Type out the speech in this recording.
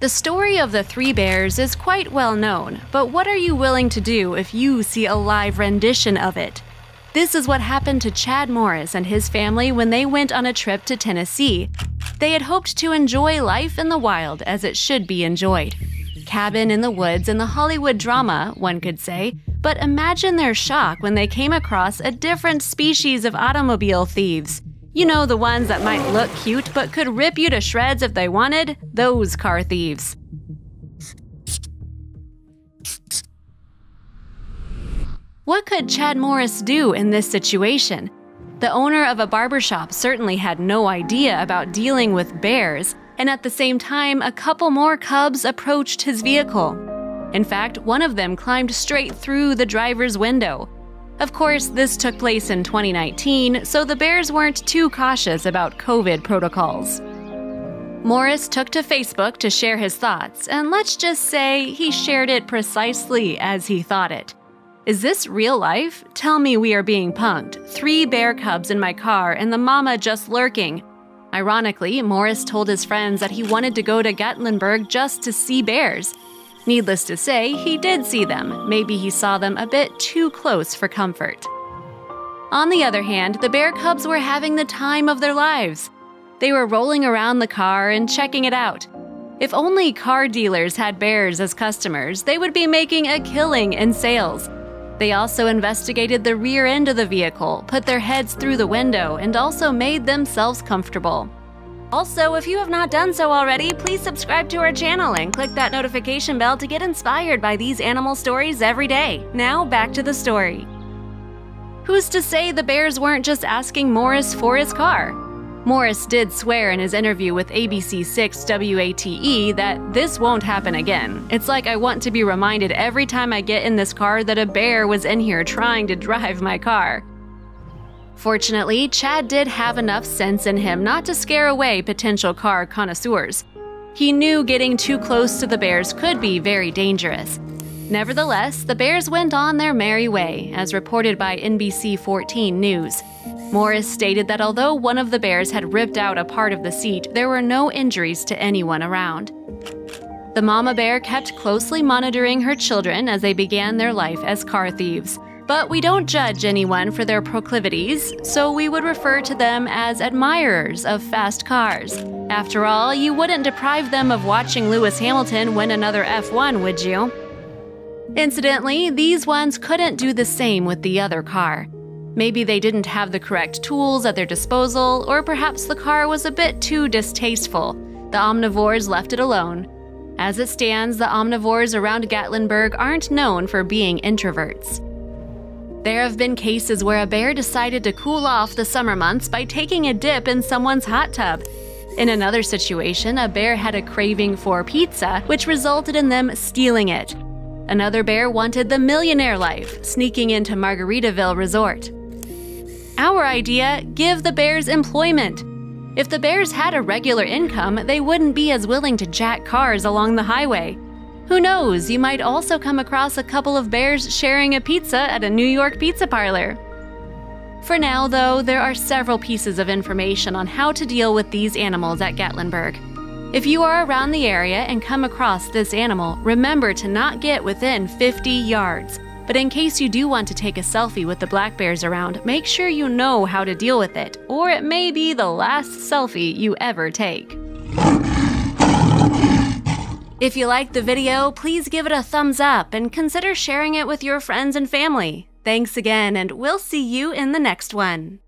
The story of the three bears is quite well known, but what are you willing to do if you see a live rendition of it? This is what happened to Chad Morris and his family when they went on a trip to Tennessee. They had hoped to enjoy life in the wild as it should be enjoyed. Cabin in the woods and the Hollywood drama, one could say, but imagine their shock when they came across a different species of automobile thieves. You know, the ones that might look cute but could rip you to shreds if they wanted? Those car thieves. What could Chad Morris do in this situation? The owner of a barbershop certainly had no idea about dealing with bears, and at the same time, a couple more cubs approached his vehicle. In fact, one of them climbed straight through the driver's window. Of course, this took place in 2019, so the bears weren't too cautious about COVID protocols. Morris took to Facebook to share his thoughts, and let's just say he shared it precisely as he thought it. Is this real life? Tell me we are being punked. 3 bear cubs in my car and the mama just lurking. Ironically, Morris told his friends that he wanted to go to Gatlinburg just to see bears. Needless to say, he did see them. Maybe he saw them a bit too close for comfort. On the other hand, the bear cubs were having the time of their lives. They were rolling around the car and checking it out. If only car dealers had bears as customers, they would be making a killing in sales. They also investigated the rear end of the vehicle, put their heads through the window, and also made themselves comfortable. Also, if you have not done so already, please subscribe to our channel and click that notification bell to get inspired by these animal stories every day. Now, back to the story. Who's to say the bears weren't just asking Morris for his car? Morris did swear in his interview with ABC6 WATE that this won't happen again. It's like I want to be reminded every time I get in this car that a bear was in here trying to drive my car. Fortunately, Chad did have enough sense in him not to scare away potential car connoisseurs. He knew getting too close to the bears could be very dangerous. Nevertheless, the bears went on their merry way, as reported by NBC 14 News. Morris stated that although one of the bears had ripped out a part of the seat, there were no injuries to anyone around. The mama bear kept closely monitoring her children as they began their life as car thieves. But we don't judge anyone for their proclivities, so we would refer to them as admirers of fast cars. After all, you wouldn't deprive them of watching Lewis Hamilton win another F1, would you? Incidentally, these ones couldn't do the same with the other car. Maybe they didn't have the correct tools at their disposal, or perhaps the car was a bit too distasteful. The omnivores left it alone. As it stands, the omnivores around Gatlinburg aren't known for being introverts. There have been cases where a bear decided to cool off the summer months by taking a dip in someone's hot tub. In another situation, a bear had a craving for pizza, which resulted in them stealing it. Another bear wanted the millionaire life, sneaking into Margaritaville Resort. Our idea: give the bears employment. If the bears had a regular income, they wouldn't be as willing to jack cars along the highway. Who knows, you might also come across a couple of bears sharing a pizza at a New York pizza parlor. For now, though, there are several pieces of information on how to deal with these animals at Gatlinburg. If you are around the area and come across this animal, remember to not get within 50 yards. But in case you do want to take a selfie with the black bears around, make sure you know how to deal with it, or it may be the last selfie you ever take. If you liked the video, please give it a thumbs up and consider sharing it with your friends and family. Thanks again, and we'll see you in the next one.